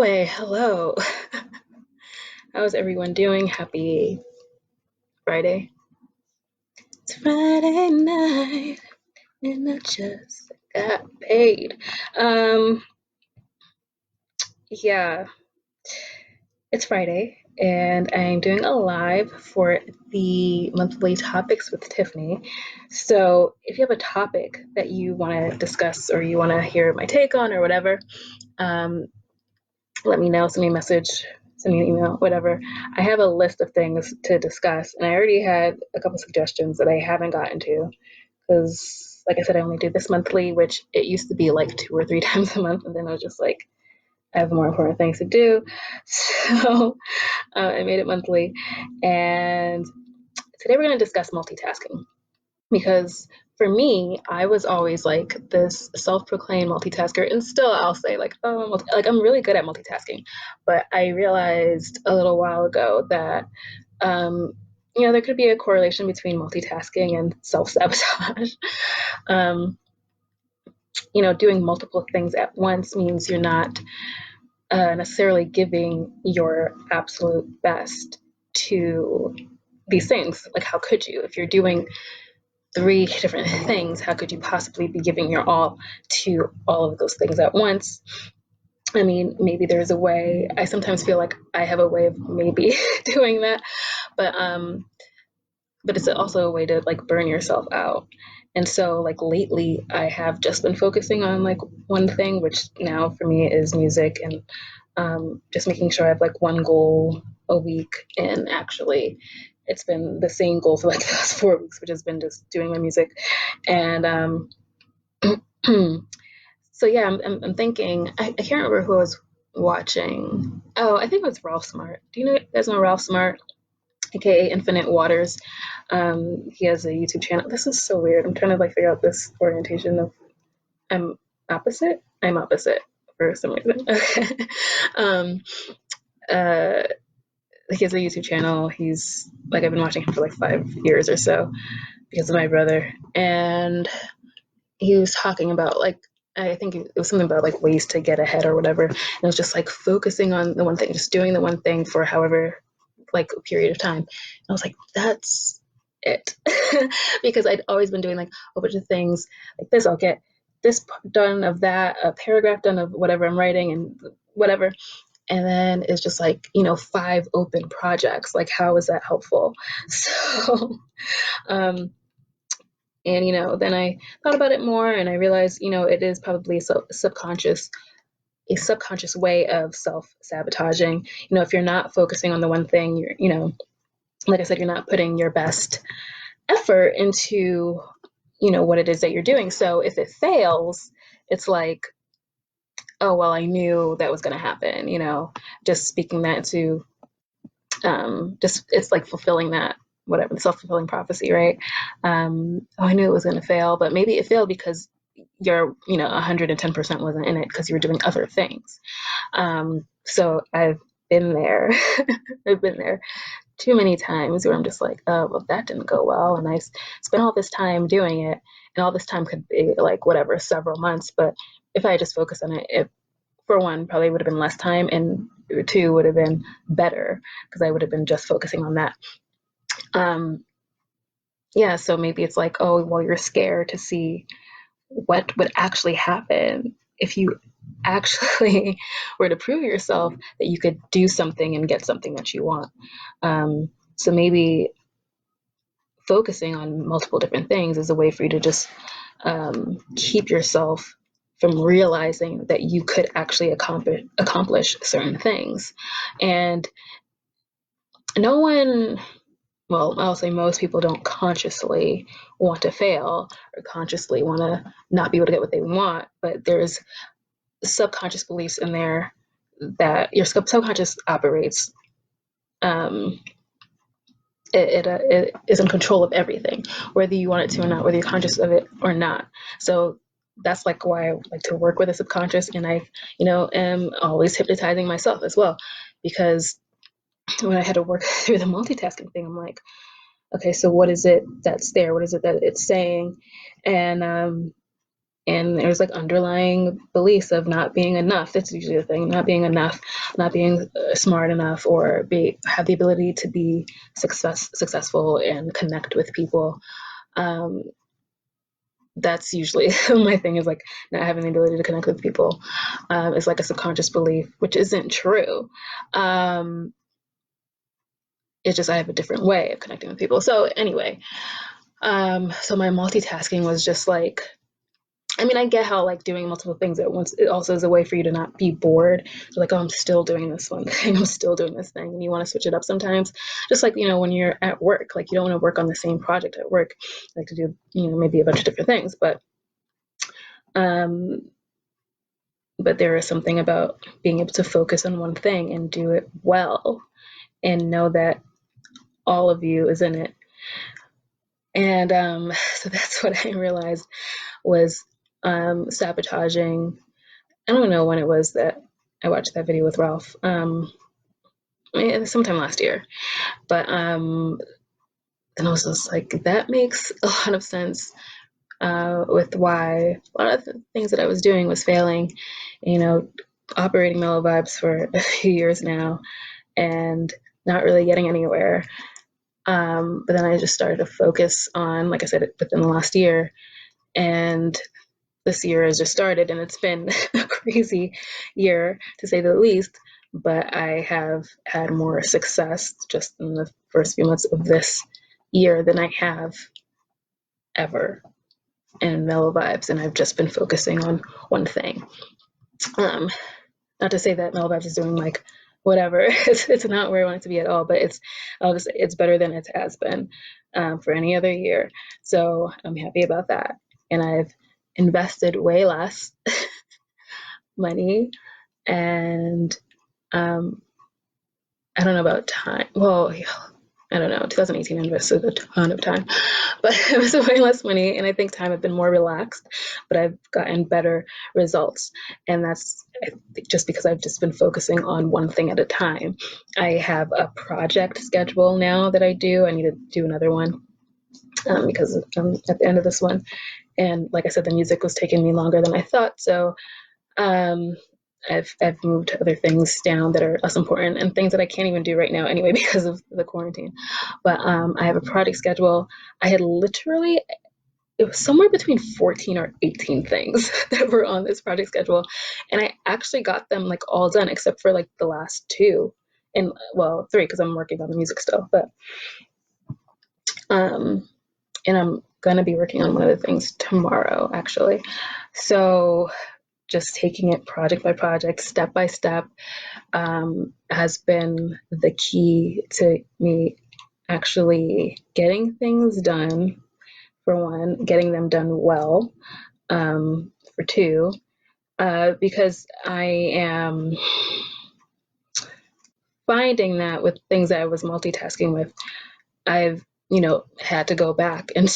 Anyway, hello. How's everyone doing? Happy Friday. It's Friday night and I just got paid. Um, yeah, it's Friday and I'm doing a live for the monthly topics with Tiffany. So if you have a topic that you want to discuss or you want to hear my take on or whatever, um, let me know, send me a message, send me an email, whatever. I have a list of things to discuss, and I already had a couple suggestions that I haven't gotten to because, like I said, I only do this monthly, which it used to be like 2 or 3 times a month, and then I was just like, I have more important things to do. So I made it monthly, and today we're going to discuss multitasking because for me, I was always like this self-proclaimed multitasker, and still I'll say like, oh, like I'm really good at multitasking, but I realized a little while ago that um, there could be a correlation between multitasking and self-sabotage. um, doing multiple things at once means you're not necessarily giving your absolute best to these things. Like, how could you if you're doing three different things? How could you possibly be giving your all to all of those things at once? I mean, maybe there's a way. I sometimes feel like I have a way of maybe doing that, but it's also a way to like burn yourself out. And so like lately I have just been focusing on like one thing, which now for me is music, and just making sure I have like one goal a week. And actually it's been the same goal for like the last 4 weeks, which has been just doing my music. And so yeah, I'm thinking, I can't remember who I was watching. Oh, I think it was Ralph Smart. Do you guys know Ralph Smart, aka Infinite Waters? He has a YouTube channel. This is so weird. I'm trying to like figure out this orientation of I'm opposite. I'm opposite for some reason. Okay. um, uh, he has a YouTube channel. He's like, I've been watching him for like 5 years or so because of my brother, and he was talking about like, I think it was something about like ways to get ahead or whatever. And it was just like focusing on the one thing, just doing the one thing for however like a period of time. And I was like, that's it. Because I'd always been doing like a bunch of things like this. I'll get this done of that, a paragraph done of whatever I'm writing and whatever. And then it's just like, 5 open projects. Like, how is that helpful? So, um, and, then I thought about it more and I realized, it is probably a subconscious way of self-sabotaging. If you're not focusing on the one thing, like I said, you're not putting your best effort into, what it is that you're doing. So if it fails, it's like, oh, well, I knew that was going to happen, just speaking that to, just, it's like fulfilling that, whatever, the self-fulfilling prophecy, right? Oh, I knew it was going to fail, but maybe it failed because your 110% wasn't in it because you were doing other things. So I've been there. I've been there too many times where I'm just like, oh, well, that didn't go well, and I spent all this time doing it, and all this time could be like whatever, several months. But if I just focused on it, it, for one, probably would have been less time, and two, would have been better because I would have been just focusing on that. Yeah, so maybe it's like, oh, well, you're scared to see what would actually happen if you actually were to prove yourself that you could do something and get something that you want. So maybe focusing on multiple different things is a way for you to just keep yourself from realizing that you could actually accomplish certain things. And no one, well, I'll say most people don't consciously want to fail or consciously want to not be able to get what they want, but there's subconscious beliefs in there that your subconscious operates. It is in control of everything, whether you want it to or not, whether you're conscious of it or not. So that's like why I like to work with the subconscious, and I, am always hypnotizing myself as well, because when I had to work through the multitasking thing, I'm like, okay, so what is it that's there? What is it that it's saying? And and there's like underlying beliefs of not being enough. That's usually the thing: not being enough, not being smart enough, or have the ability to be successful and connect with people. Um, that's usually my thing, is like not having the ability to connect with people. It's like a subconscious belief, which isn't true. Um, it's just I have a different way of connecting with people. So anyway, so my multitasking was just like, I mean, I get how like doing multiple things at once, it also is a way for you to not be bored. So like, oh, I'm still doing this one thing, I'm still doing this thing, and you want to switch it up sometimes. Just like, when you're at work, like you don't want to work on the same project at work, like to do, maybe a bunch of different things. Um, but there is something about being able to focus on one thing and do it well, and know that all of you is in it. And so that's what I realized was sabotaging. I don't know when it was that I watched that video with Ralph. Sometime last year. But then I was just like, that makes a lot of sense with why a lot of the things that I was doing was failing. Operating Mellow Vibes for a few years now and not really getting anywhere. But then I just started to focus on, like I said, within the last year. And this year has just started, and it's been a crazy year, to say the least. But I have had more success just in the first few months of this year than I have ever in Mellow Vibes. And I've just been focusing on one thing. Not to say that Mellow Vibes is doing like whatever. It's not where I want it to be at all, but it's better than it has been for any other year. So I'm happy about that. And I've invested way less money, and I don't know about time. Well, I don't know. 2018 I invested a ton of time, but it was way less money, and I think time had been more relaxed, but I've gotten better results. And that's just because I've just been focusing on one thing at a time. I have a project schedule now that I do. I need to do another one because I'm at the end of this one. And like I said, the music was taking me longer than I thought. So I've moved other things down that are less important, and things that I can't even do right now anyway because of the quarantine. But I have a project schedule. I had literally, it was somewhere between 14 or 18 things that were on this project schedule, and I actually got them like all done except for like the last two, and well, three, because I'm working on the music still. But and I'm gonna be working on one of the things tomorrow, actually. So just taking it project by project, step by step, has been the key to me actually getting things done, for one, getting them done well, for two, because I am finding that with things that I was multitasking with, I've had to go back and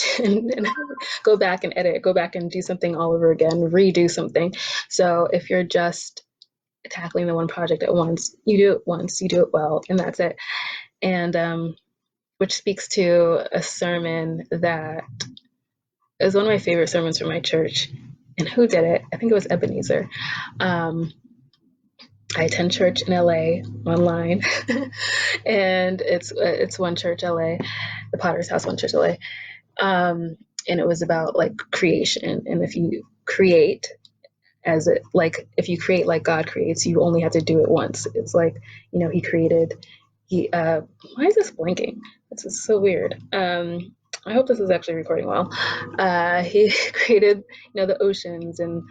go back and edit, go back and do something all over again, redo something. So if you're just tackling the one project at once, you do it once, you do it well, and that's it. And which speaks to a sermon that is one of my favorite sermons from my church. And who did it? I think it was Ebenezer. I attend church in LA online, and it's One Church LA, the Potter's House One Church LA, and it was about like creation. And if you create if you create like God creates, you only have to do it once. It's like, he created. Why is this blinking? This is so weird. I hope this is actually recording well. He created, the oceans and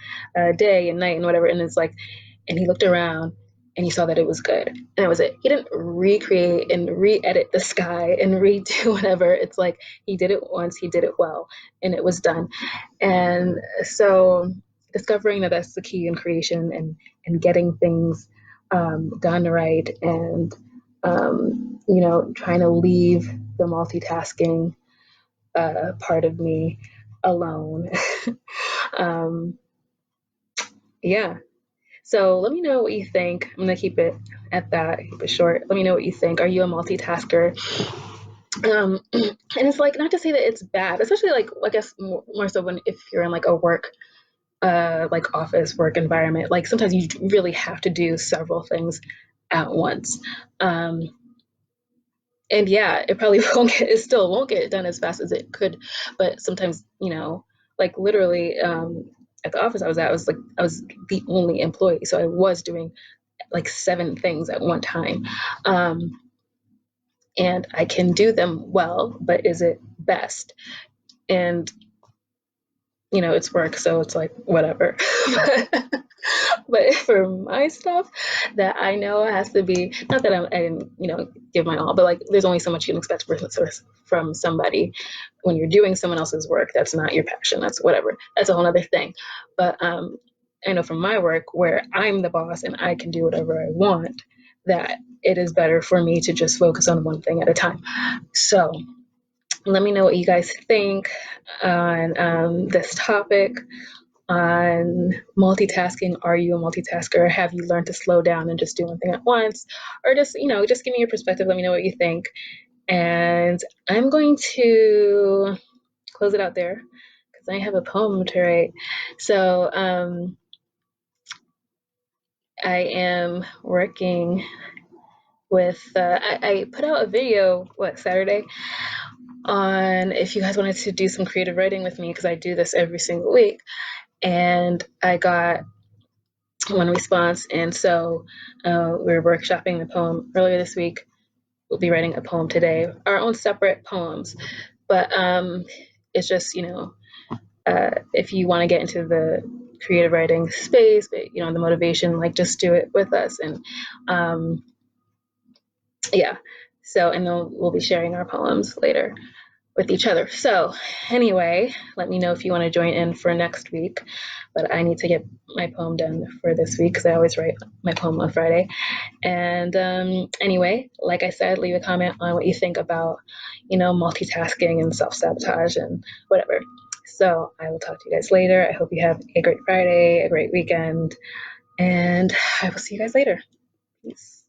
day and night and whatever, and it's like. And he looked around and he saw that it was good. And that was it. He didn't recreate and re-edit the sky and redo whatever. It's like he did it once, he did it well, and it was done. And so discovering that that's the key in creation, and getting things done right, and trying to leave the multitasking part of me alone. Yeah. So let me know what you think. I'm gonna keep it at that, keep it short. Let me know what you think. Are you a multitasker? And it's like, not to say that it's bad, especially like, I guess more so if you're in like a work like office work environment. Like sometimes you really have to do several things at once. Um, and yeah, it probably it still won't get done as fast as it could. But sometimes, like literally, at the office I was at, I was the only employee. So I was doing like 7 things at one time. Um, and I can do them well, but is it best? And it's work, so it's like whatever. But for my stuff that I know has to be, not that I didn't, give my all, but like there's only so much you can expect from somebody when you're doing someone else's work that's not your passion. That's whatever. That's a whole other thing. But I know from my work where I'm the boss and I can do whatever I want, that it is better for me to just focus on one thing at a time. So let me know what you guys think on this topic on multitasking. Are you a multitasker? Have you learned to slow down and just do one thing at once? Or just give me your perspective. Let me know what you think. And I'm going to close it out there because I have a poem to write. So I am working with, I put out a video, Saturday, on if you guys wanted to do some creative writing with me, because I do this every single week. And I got one response, and so we were workshopping the poem earlier this week. We'll be writing a poem today, our own separate poems, but it's just if you want to get into the creative writing space, but the motivation, like just do it with us. And yeah, so and then we'll be sharing our poems later with each other. So anyway, let me know if you want to join in for next week. But I need to get my poem done for this week because I always write my poem on Friday. And anyway, like I said, leave a comment on what you think about, multitasking and self-sabotage and whatever. So I will talk to you guys later. I hope you have a great Friday, a great weekend, and I will see you guys later. Peace.